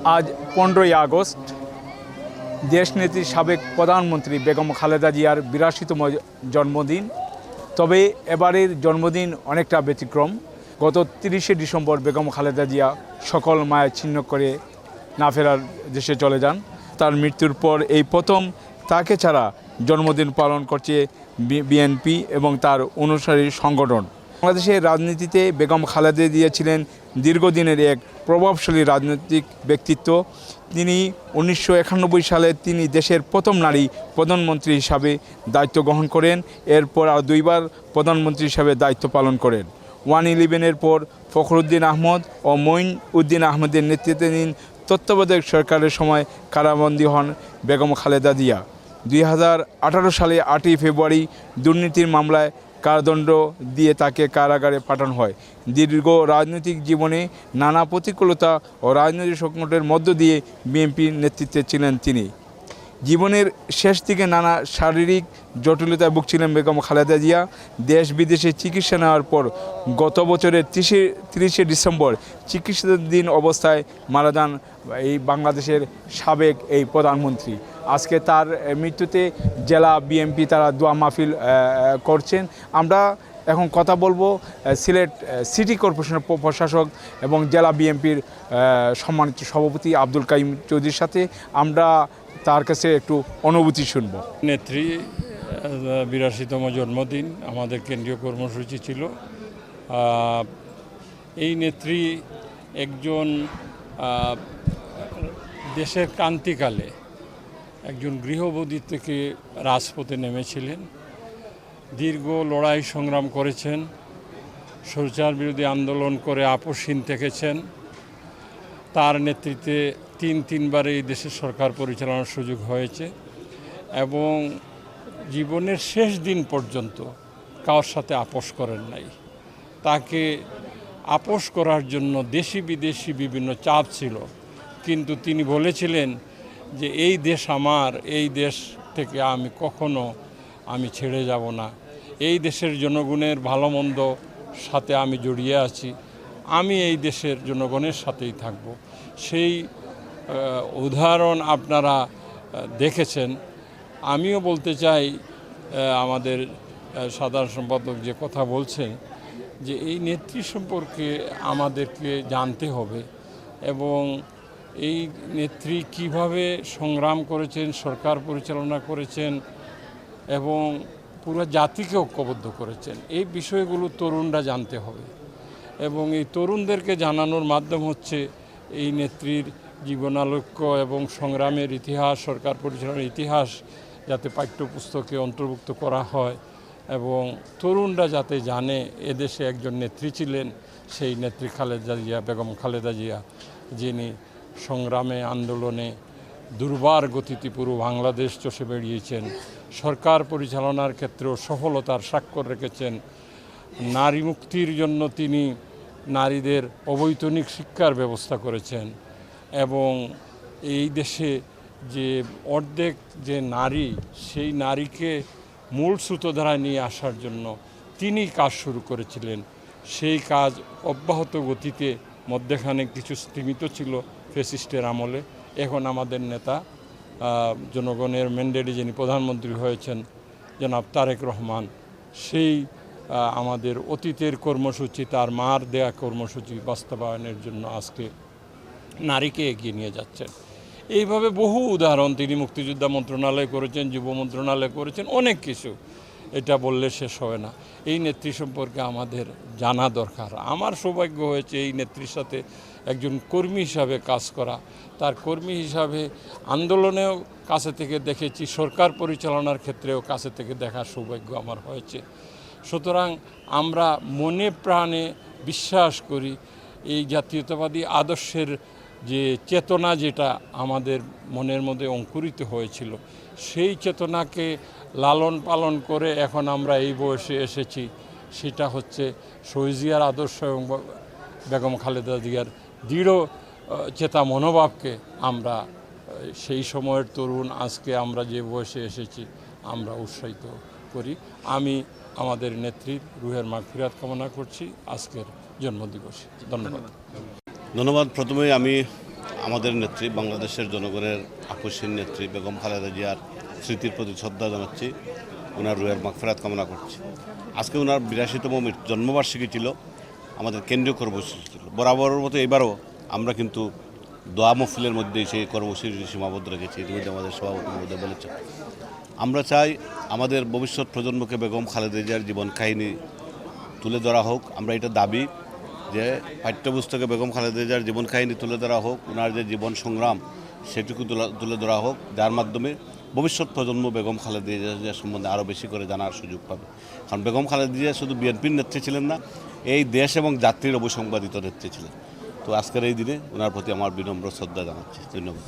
আজ 15ই আগস্ট দেশনেত্রী সাবেক প্রধানমন্ত্রী বেগম খালেদা জিয়ার 82তম জন্মদিন। তবে এবারের জন্মদিন অনেকটা ব্যতিক্রম। গত 30শে ডিসেম্বর বেগম খালেদা জিয়া সকল মায়া ছিন্ন করে না ফেরার দেশে চলে যান। তার মৃত্যুর পর এই প্রথম তাকে ছাড়া জন্মদিন পালন করছে বিএনপি এবং তার অনুসারী সংগঠন। বাংলাদেশের রাজনীতিতে বেগম খালেদা জিয়া ছিলেন দীর্ঘদিনের এক প্রভাবশালী রাজনৈতিক ব্যক্তিত্ব। তিনি 1991 সালে তিনি দেশের প্রথম নারী প্রধানমন্ত্রী হিসাবে দায়িত্ব গ্রহণ করেন। এরপর আর দুইবার প্রধানমন্ত্রী হিসাবে দায়িত্ব পালন করেন। 1-11-এর পর ফখরুদ্দিন আহমদ ও মঈন উদ্দিন আহমেদের নেতৃত্বাধীন তত্ত্বাবধায়ক সরকারের সময় কারাবন্দী হন বেগম খালেদা জিয়া। 2018 সালে 8ই ফেব্রুয়ারি দুর্নীতির মামলায় কারাদণ্ড দিয়ে তাকে কারাগারে পাঠানো হয়। দীর্ঘ রাজনৈতিক জীবনে নানা প্রতিকূলতা ও রাজনৈতিক সংকটের মধ্য দিয়ে বিএনপির নেতৃত্বে ছিলেন তিনি। জীবনের শেষ দিকে নানা শারীরিক জটিলতায় ভুগছিলেন বেগম খালেদা জিয়া। দেশ বিদেশে চিকিৎসা নেওয়ার পর গত বছরের 30শে ডিসেম্বর চিকিৎসাধীন অবস্থায় মারা যান এই বাংলাদেশের সাবেক এই প্রধানমন্ত্রী। আজকে তার মৃত্যুতে জেলা বিএনপি তারা দোয়া মাহফিল করছেন। আমরা এখন কথা বলবো সিলেট সিটি কর্পোরেশনের প্রশাসক এবং জেলা বিএনপির সম্মানিত সভাপতি আব্দুল কাইম চৌধুরীর সাথে। আমরা তার কাছে একটু অনুভূতি শুনব। নেত্রী 82তম জন্মদিন আমাদের কেন্দ্রীয় কর্মসূচি ছিল। এই নেত্রী একজন দেশের ক্রান্তিকালে একজন গৃহবধূ থেকে রাজপথে নেমেছিলেন। দীর্ঘ লড়াই সংগ্রাম করেছেন, স্বৈরাচার বিরোধী আন্দোলন করে আপোষহীন থেকেছেন। তার নেতৃত্বে তিনবার এই দেশের সরকার পরিচালনার সুযোগ হয়েছে এবং জীবনের শেষ দিন পর্যন্ত কারোর সাথে আপোষ করেন নাই। তাকে আপোষ করার জন্য দেশি বিদেশি বিভিন্ন চাপ ছিল, কিন্তু তিনি বলেছিলেন যে এই দেশ আমার, এই দেশ থেকে আমি কখনো ছেড়ে যাব না। এই দেশের জনগণের ভালো মন্দ সাথে আমি জড়িয়ে আছি, আমি এই দেশের জনগণের সাথেই থাকব। সেই উদাহরণ আপনারা দেখেছেন। আমিও বলতে চাই, আমাদের সাধারণ সম্পাদক যে কথা বলছেন যে এই নেত্রী সম্পর্কে আমাদেরকে জানতে হবে এবং এই নেত্রী কিভাবে সংগ্রাম করেছেন, সরকার পরিচালনা করেছেন এবং পুরো জাতিকে ঐক্যবদ্ধ করেছেন। এই বিষয়গুলো তরুণরা জানতে হবে এবং এই তরুণদেরকে জানানোর মাধ্যম হচ্ছে এই নেত্রীর জীবনালক্ষ্য এবং সংগ্রামের ইতিহাস, সরকার পরিচালনার ইতিহাস যাতে পাঠ্যপুস্তকে অন্তর্ভুক্ত করা হয় এবং তরুণরা যাতে জানে এদেশে একজন নেত্রী ছিলেন, সেই নেত্রী খালেদা জিয়া, বেগম খালেদা জিয়া, যিনি সংগ্রামে আন্দোলনে দুর্বার গতিতে পুরো বাংলাদেশ চষে বেরিয়েছেন। সরকার পরিচালনার ক্ষেত্রেও সফলতার স্বাক্ষর রেখেছেন। নারী মুক্তির জন্য তিনি নারীদের অবৈতনিক শিক্ষার ব্যবস্থা করেছেন এবং এই দেশে যে অর্ধেক যে নারী, সেই নারীকে মূল স্রোতধারায় নিয়ে আসার জন্য তিনি কাজ শুরু করেছিলেন। সেই কাজ অব্যাহত গতিতে, মধ্যখানে কিছু স্থিমিত ছিল ফ্যাসিস্টের আমলে। এখন আমাদের নেতা, জনগণের ম্যান্ডেটে যিনি প্রধানমন্ত্রী হয়েছেন জনাব তারেক রহমান, সেই আমাদের অতীতের কর্মসূচি, তার মার দেয়া কর্মসূচি বাস্তবায়নের জন্য আজকে নারীকে এগিয়ে নিয়ে যাচ্ছেন। এইভাবে বহু উদাহরণ তিনি মুক্তিযোদ্ধা মন্ত্রণালয় করেছেন, যুব মন্ত্রণালয় করেছেন, অনেক কিছু, এটা বললে শেষ হবে না। এই নেত্রী সম্পর্কে আমাদের জানা দরকার। আমার সৌভাগ্য হয়েছে এই নেত্রীর সাথে একজন কর্মী হিসাবে কাজ করা। তার কর্মী হিসাবে আন্দোলনেও কাছে থেকে দেখেছি, সরকার পরিচালনার ক্ষেত্রেও কাছে থেকে দেখার সৌভাগ্য আমার হয়েছে। সুতরাং আমরা মনে প্রাণে বিশ্বাস করি এই জাতীয়তাবাদী আদর্শের যে চেতনা, যেটা আমাদের মনের মধ্যে অঙ্কুরিত হয়েছিল, সেই চেতনাকে লালন পালন করে এখন আমরা এই বয়সে এসেছি। সেটা হচ্ছে শহীদ জিয়ার আদর্শ এবং বেগম খালেদা জিয়ার দৃঢ় চেতা মনোভাবকে আমরা সেই সময়ের তরুণ আজকে আমরা যে বয়সে এসেছি আমরা উৎসাহিত করি। আমি আমাদের নেত্রীর রুহের মাগফিরাত কামনা করছি আজকের জন্মদিবসে। ধন্যবাদ। ধন্যবাদ। প্রথমেই আমি আমাদের নেত্রী, বাংলাদেশের জনগণের আপসীন নেত্রী বেগম খালেদা জিয়ার স্মৃতির প্রতি শ্রদ্ধা জানাচ্ছি, ওনার রুহের মাগফিরাত কামনা করছি। আজকে ওনার 82তম জন্মবার্ষিকী ছিল, আমাদের কেন্দ্রীয় কর্মসূচি ছিল। বরাবরের মতো এবারও আমরা কিন্তু দোয়া মহফিলের মধ্যেই সেই কর্মসূচি সীমাবদ্ধ রেখেছি। ইতিমধ্যে আমাদের সভাপতি মহোদয় বলেছেন, আমরা চাই আমাদের ভবিষ্যৎ প্রজন্মকে বেগম খালেদা জিয়ার জীবন কাহিনী তুলে ধরা হোক। আমরা এটা দাবি যে পাঠ্যপুস্তকে বেগম খালেদা জিয়ার জীবন কাহিনী তুলে ধরা হোক, ওনার যে জীবন সংগ্রাম সেটুকু তুলে ধরা হোক, যার মাধ্যমে ভবিষ্যৎ প্রজন্ম বেগম খালেদা জিয়া সম্বন্ধে আরও বেশি করে জানার সুযোগ পাবে। কারণ বেগম খালেদা জিয়া শুধু বিএনপির নেত্রী ছিলেন না, এই দেশ এবং জাতির অবসংবাদিত নেত্রী ছিলেন। তো আজকের এই দিনে ওনার প্রতি আমার বিনম্র শ্রদ্ধা জানাচ্ছি। ধন্যবাদ।